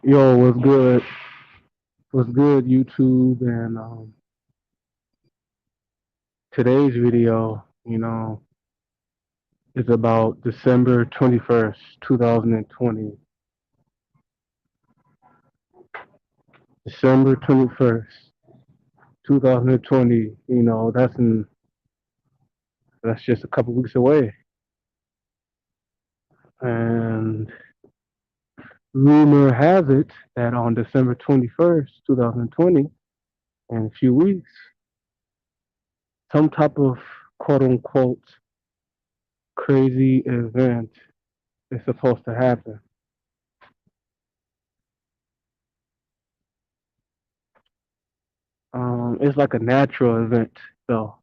Yo, what's good? What's good, YouTube? And today's video, is about December 21st, 2020. December 21st, 2020. That's just a couple weeks away. And rumor has it that on December 21st, 2020, in a few weeks, some type of quote unquote crazy event is supposed to happen. It's like a natural event, though.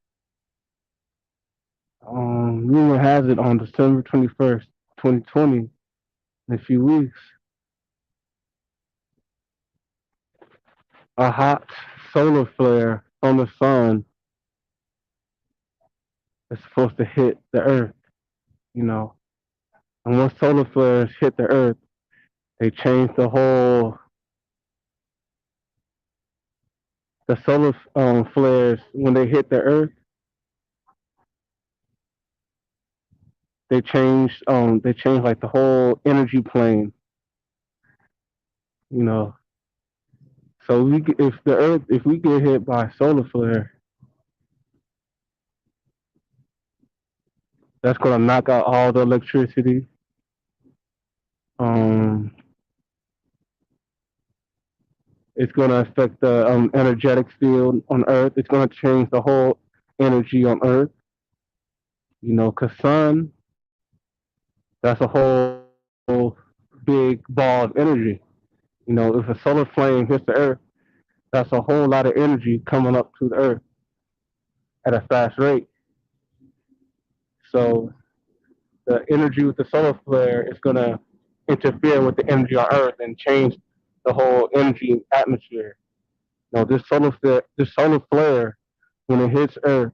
Rumor has it on December 21st, 2020, in a few weeks, a hot solar flare from the sun is supposed to hit the Earth, you know. And when solar flares hit the Earth, they change the solar flares, when they hit the Earth, they change like the whole energy plane, you know. So if we get hit by a solar flare, that's gonna knock out all the electricity. Um, it's gonna affect the energetic field on Earth. It's gonna change the whole energy on Earth. Cause sun, that's a whole big ball of energy. If a solar flame hits the Earth, that's a whole lot of energy coming up to the Earth at a fast rate. So the energy with the solar flare is gonna interfere with the energy on Earth and change the whole energy atmosphere. This solar flare, when it hits Earth,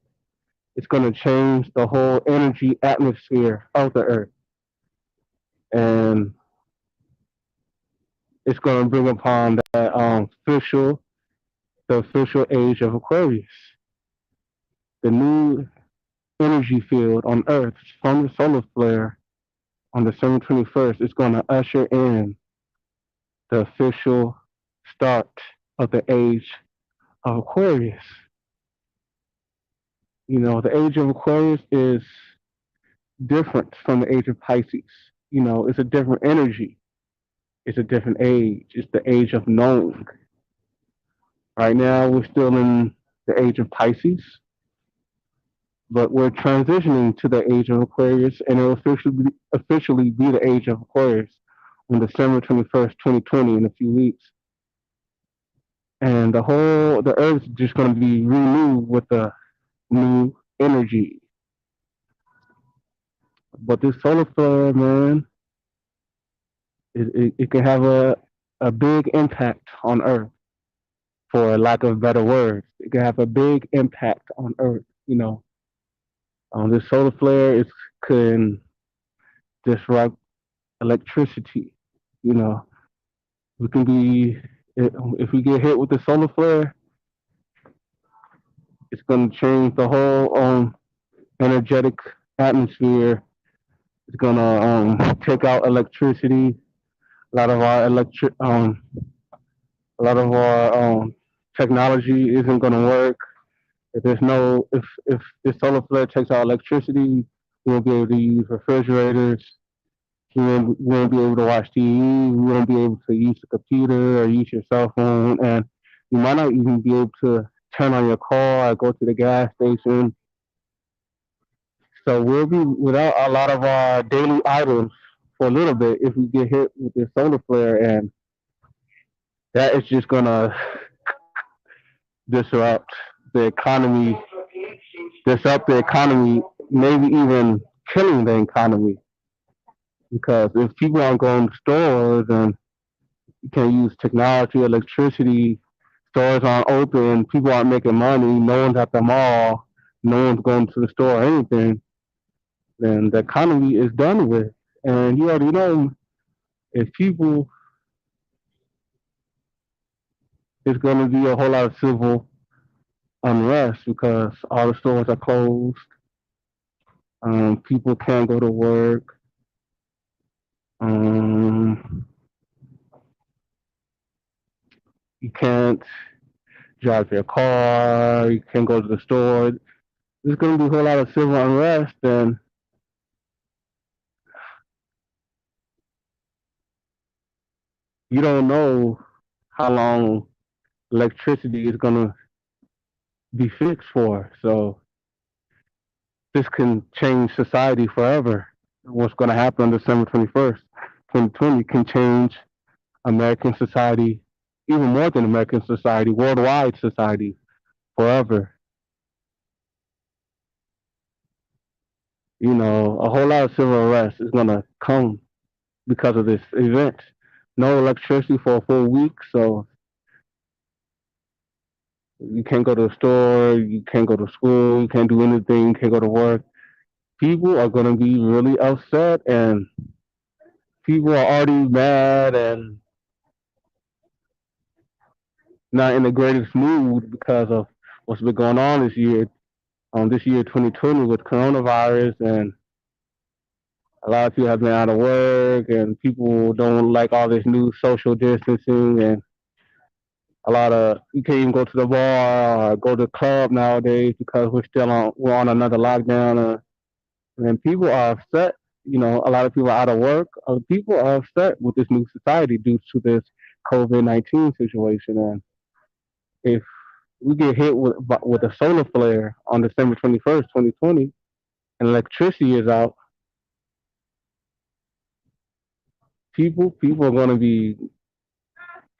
it's going to change the whole energy atmosphere of the Earth, and it's going to bring upon the official age of Aquarius. The new energy field on Earth from the solar flare on December 21st is going to usher in the official start of the age of Aquarius. The age of Aquarius is different from the age of Pisces. It's a different energy. It's a different age. It's the age of knowing. Right now, we're still in the age of Pisces, but we're transitioning to the age of Aquarius, and it'll officially be the age of Aquarius on December 21st, 2020, in a few weeks. And the Earth's just going to be renewed with a new energy. But this solar flare, man, it can have a big impact on Earth, for lack of better words. It can have a big impact on Earth. This solar flare can disrupt electricity. You know, we can be if we get hit with the solar flare, it's going to change the whole energetic atmosphere. It's going to take out electricity. A lot of our electric a lot of our technology isn't going to work. If the solar flare takes out electricity, we won't be able to use refrigerators. We won't be able to watch TV. We won't be able to use the computer or use your cell phone, and you might not even be able to turn on your car or go to the gas station. So we'll be without a lot of our daily items for a little bit if we get hit with this solar flare, and that is just gonna disrupt the economy, maybe even killing the economy. Because if people aren't going to stores and you can't use technology, electricity, stores aren't open, people aren't making money, no one's at the mall, no one's going to the store or anything, then the economy is done with. And you already know, if people it's going to be a whole lot of civil unrest because all the stores are closed. People can't go to work. Um, you can't drive your car. You can't go to the store. There's going to be a whole lot of civil unrest, and you don't know how long electricity is going to be fixed for. So this can change society forever. What's going to happen on December 21st, 2020 can change American society, even more than American society, worldwide society forever. You know, a whole lot of civil unrest is going to come because of this event. No electricity for a full week, so you can't go to the store, you can't go to school, you can't do anything, you can't go to work. People are going to be really upset, and people are already mad and not in the greatest mood because of what's been going on this year. This year 2020 with coronavirus, and a lot of people have been out of work, and people don't like all this new social distancing, and a lot of you can't even go to the bar or go to the club nowadays because we're on another lockdown, and people are upset. You know, a lot of people are out of work. People are upset with this new society due to this COVID-19 situation, and if we get hit with a solar flare on December 21st, 2020, and electricity is out, people are going to be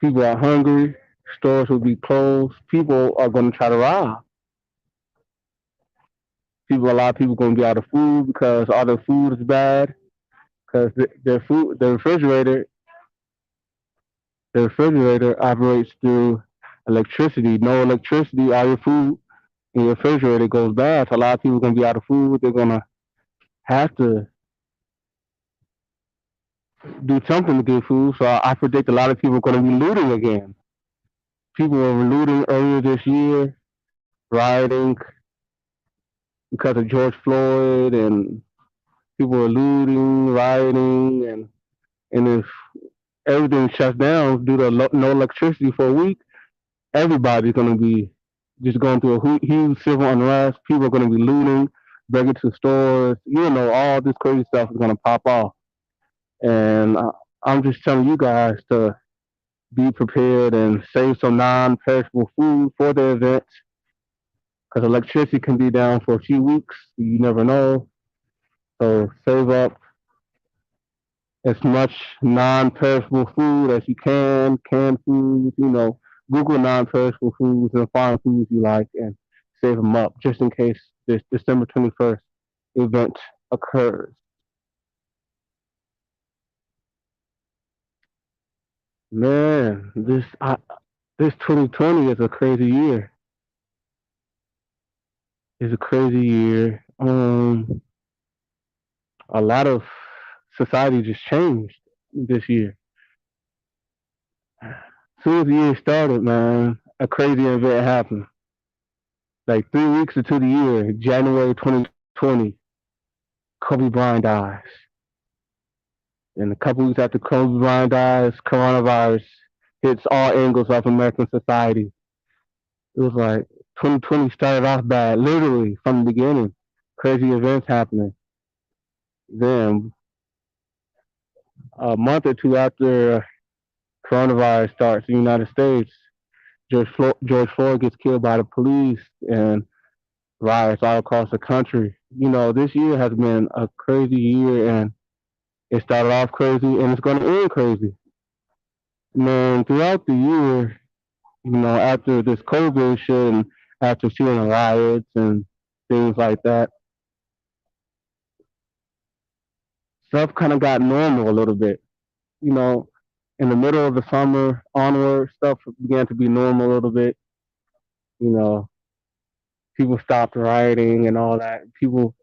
people are hungry, stores will be closed, people are going to try to rob. A lot of people going to be out of food because all their food is bad because their food, the refrigerator operates through electricity. No electricity, all your food in your refrigerator goes bad. So a lot of people are going to be out of food. They're going to have to do something to get food. So I predict a lot of people are going to be looting again. People were looting earlier this year, rioting because of George Floyd, and people were looting, rioting, and if everything shuts down due to no electricity for a week, everybody's going to be just going through a huge civil unrest. People are going to be looting, breaking to stores. You know, all this crazy stuff is going to pop off. And I'm just telling you guys to be prepared and save some non-perishable food for the event because electricity can be down for a few weeks. You never know. So save up as much non-perishable food as you can, canned foods, you know, Google non-perishable foods and find foods you like and save them up just in case this December 21st event occurs. Man, this 2020 is a crazy year. It's a crazy year. A lot of society just changed this year. As soon as the year started, man, a crazy event happened. Like 3 weeks into the year, January 2020, Kobe Bryant dies. And a couple weeks after Kobe Bryant dies, coronavirus hits all angles of American society. It was like 2020 started off bad, literally from the beginning. Crazy events happening. Then a month or two after coronavirus starts in the United States, George Floyd gets killed by the police and riots all across the country. You know, this year has been a crazy year, and it started off crazy and it's going to end crazy. Man, throughout the year, you know, after this COVID shit and after seeing the riots and things like that, stuff kind of got normal a little bit. You know, in the middle of the summer onward, stuff began to be normal a little bit. You know, people stopped rioting and all that.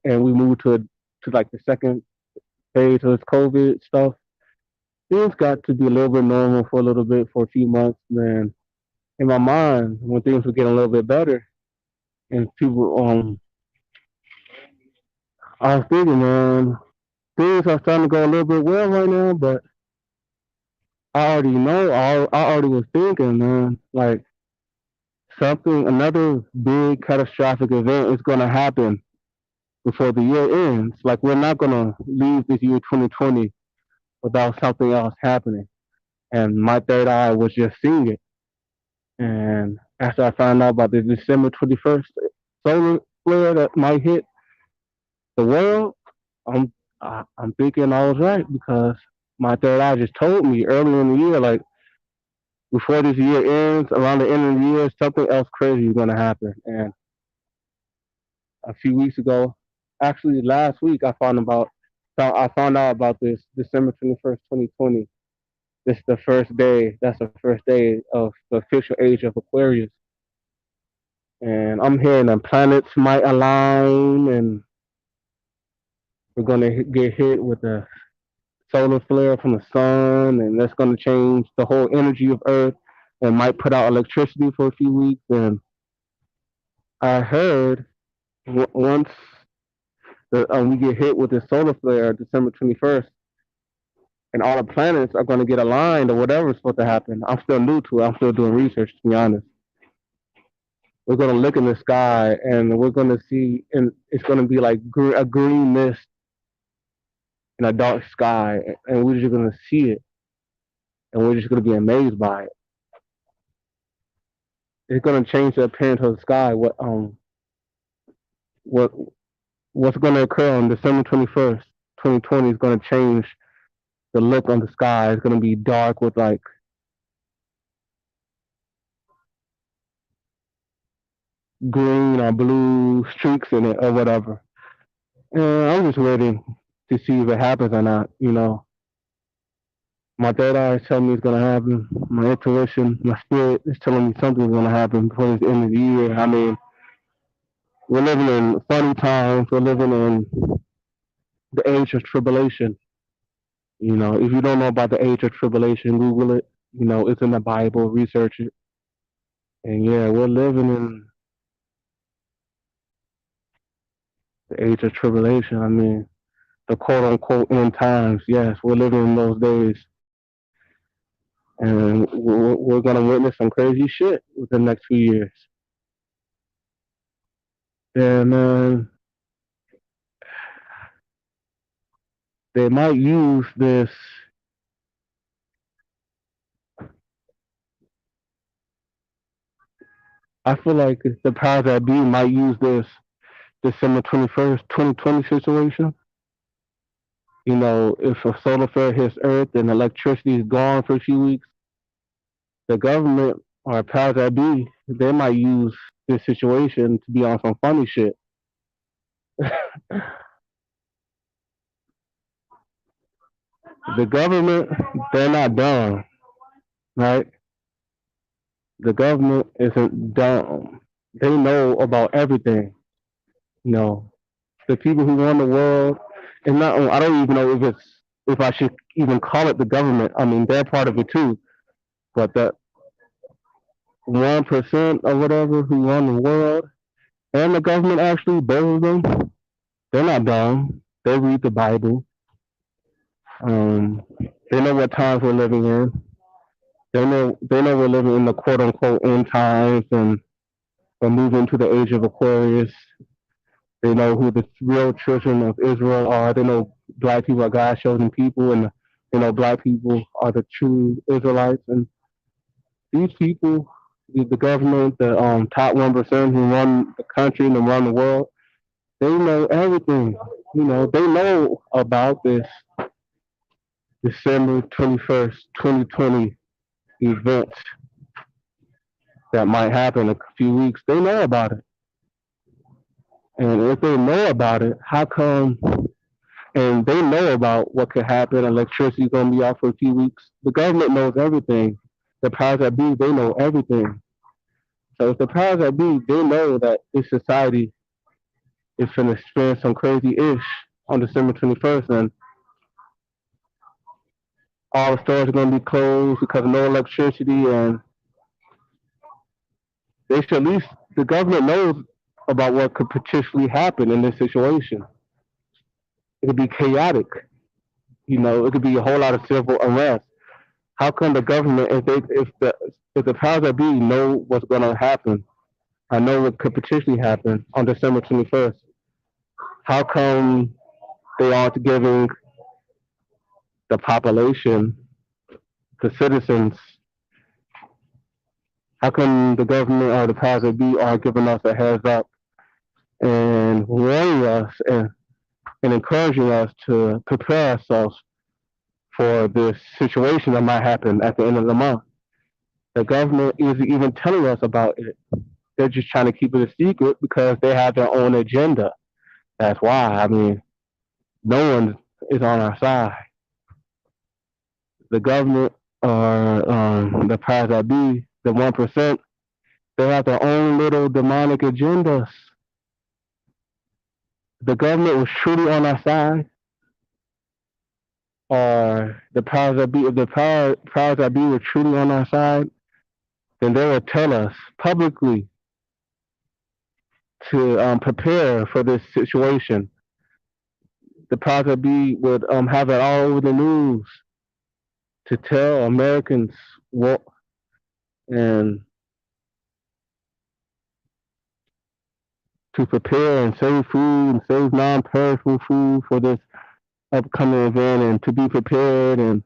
And we moved to like the second phase of this COVID stuff. Things got to be a little bit normal for a little bit for a few months, man. in my mind when things were getting a little bit better and people I was thinking, man, things are starting to go a little bit well right now, but I already know, I already was thinking, man, like something, another big catastrophic event is going to happen before the year ends. Like we're not going to leave this year 2020 without something else happening. And my third eye was just seeing it. And after I found out about the December 21st solar flare that might hit the world, I'm I'm thinking I was right because my third eye just told me earlier in the year, like before this year ends, around the end of the year, something else crazy is gonna happen. And a few weeks ago, actually last week, I found out about this December 21st, 2020. This is the first day. That's the first day of the official age of Aquarius. And I'm hearing the planets might align, and we're gonna get hit with a solar flare from the sun, and that's gonna change the whole energy of Earth, and might put out electricity for a few weeks. And I heard once we get hit with the solar flare, December 21st, and all the planets are going to get aligned or whatever's supposed to happen. I'm still new to it. I'm still doing research, to be honest. We're going to look in the sky and we're going to see, and it's going to be like a green mist in a dark sky, and we're just going to see it, and we're just going to be amazed by it. It's going to change the appearance of the sky. What what's going to occur on December 21st, 2020 is going to change the look on the sky. It's going to be dark with like green or blue streaks in it or whatever. And I'm just waiting to see if it happens or not. You know, my third eye is telling me it's gonna happen. My intuition, my spirit is telling me something's gonna happen before the end of the year. I mean, we're living in funny times. We're living in the age of tribulation. You know, if you don't know about the age of tribulation, Google it. You know, it's in the Bible. Research it. And yeah, we're living in the age of tribulation. I mean, the quote unquote end times. Yes, we're living in those days. And we're going to witness some crazy shit within the next few years. And they might use this. I feel like the powers that be might use this December 21st, 2020 situation. You know, if a solar flare hits Earth and electricity is gone for a few weeks, the government or powers that be, they might use this situation to be on some funny shit. The government, they're not dumb, right? The government isn't dumb. They know about everything. You know, the people who run the world, and not I don't even know if I should even call it the government. I mean, they're part of it too. But that 1% or whatever who run the world and the government, actually, both of them, they're not dumb. They read the Bible. Um, they know what times we're living in. They know we're living in the quote unquote end times, and we're moving to the age of Aquarius. They know who the real children of Israel are. They know black people are God's chosen people, and they know black people are the true Israelites. And these people, the government, the top 1% who run the country and run the world, they know everything. You know, they know about this December 21st, 2020 event that might happen in a few weeks. They know about it. And if they know about it, how come? And they know about what could happen. Electricity's going to be out for a few weeks. The government knows everything. The powers that be, they know everything. So if the powers that be, they know that this society is going to experience some crazy ish on December 21st, and all the stores are going to be closed because of no electricity, and They should at least the government knows about what could potentially happen in this situation. It could be chaotic. It could be a whole lot of civil unrest. How come the government, if the powers that be know what's going to happen, I know what could potentially happen on December 21st? How come they aren't giving the population, the citizens, how come the government or the powers that be aren't giving us a heads up and warning us and encouraging us to prepare ourselves for this situation that might happen at the end of the month? The government isn't even telling us about it. They're just trying to keep it a secret because they have their own agenda. That's why. I mean, no one is on our side. The government or the powers that be, the 1%, they have their own little demonic agendas. The government was truly on our side, or the powers that be, if the powers that be were truly on our side, then they would tell us publicly to prepare for this situation. The powers that be would have it all over the news to tell Americans what and to prepare and save food and save non-perishable food for this upcoming event and to be prepared and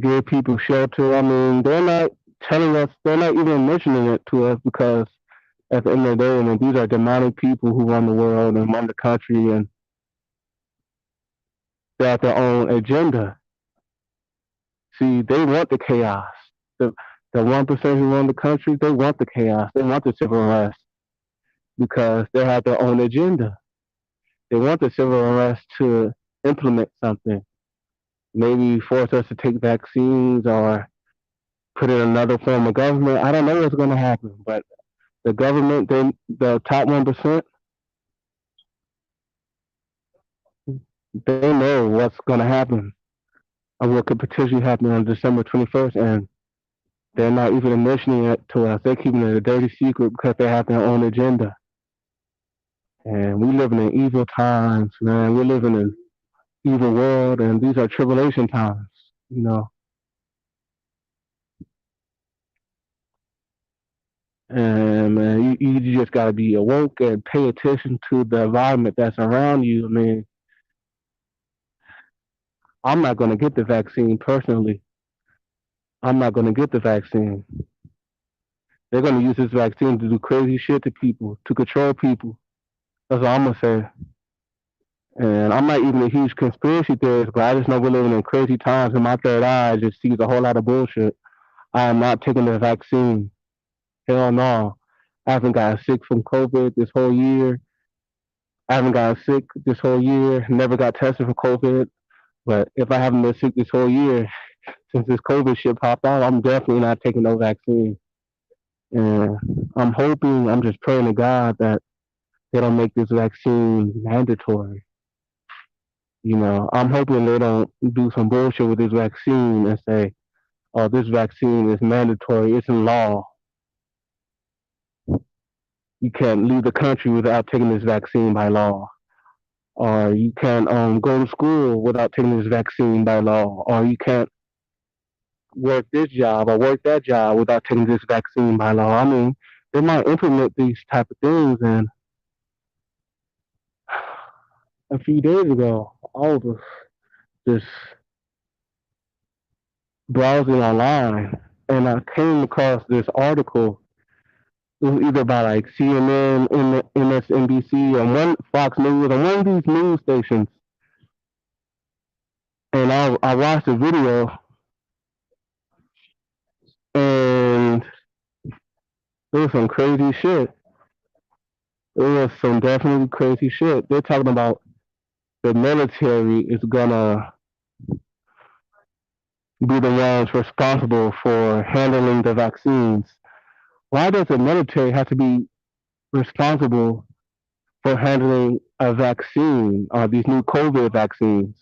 give people shelter. I mean, they're not telling us, they're not even mentioning it to us because at the end of the day, I mean, these are demonic people who run the world and run the country and they have their own agenda. See, they want the chaos. The 1% who run the country, they want the chaos. They want the civil unrest because they have their own agenda. They want the civil unrest to implement something, maybe force us to take vaccines or put in another form of government. I don't know what's going to happen, but the government, the top 1%, they know what's going to happen and what could potentially happen on December 21st, and they're not even mentioning it to us. They're keeping it a dirty secret because they have their own agenda. And we living in evil times, man. We're living in evil world, and these are tribulation times, you know. And man, you just gotta be awoke and pay attention to the environment that's around you. I mean, I'm not gonna get the vaccine personally. I'm not gonna get the vaccine. They're gonna use this vaccine to do crazy shit to people, to control people. That's all I'm gonna say. And I'm not even a huge conspiracy theorist, but I just know we're living in crazy times, and my third eye just sees a whole lot of bullshit. I am not taking the vaccine. Hell no. I haven't gotten sick from COVID this whole year. I haven't gotten sick this whole year. Never got tested for COVID. But if I haven't been sick this whole year, since this COVID shit popped out, I'm definitely not taking no vaccine. And I'm just praying to God that they don't make this vaccine mandatory. I'm hoping they don't do some bullshit with this vaccine and say, oh, this vaccine is mandatory. It's in law. You can't leave the country without taking this vaccine by law. Or you can't go to school without taking this vaccine by law. Or you can't work this job or work that job without taking this vaccine by law. I mean, they might implement these type of things. And a few days ago, I was just browsing online and I came across this article. It was either by like CNN, MSNBC, or one Fox News, or one of these news stations. And I watched the video, and it was some crazy shit. It was some definitely crazy shit. They're talking about the military is gonna be the ones responsible for handling the vaccines. Why does the military have to be responsible for handling a vaccine or these new COVID vaccines?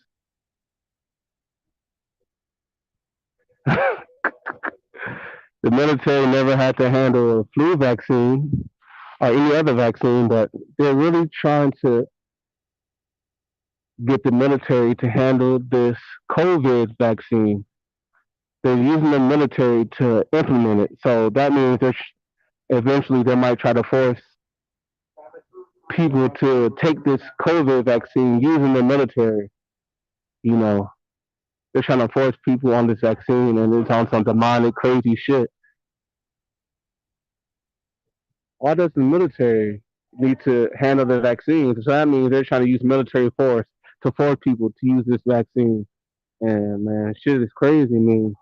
The military never had to handle a flu vaccine or any other vaccine, but they're really trying to get the military to handle this COVID vaccine. They're using the military to implement it. So that means eventually they might try to force people to take this COVID vaccine using the military. You know, they're trying to force people on this vaccine, and it's on some demonic, crazy shit. Why does the military need to handle the vaccine? So that means they're trying to use military force to force people to use this vaccine. And man, shit is crazy. I mean,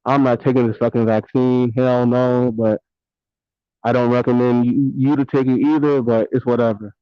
I'm not taking this fucking vaccine. Hell no. But I don't recommend you to take it either. But it's whatever.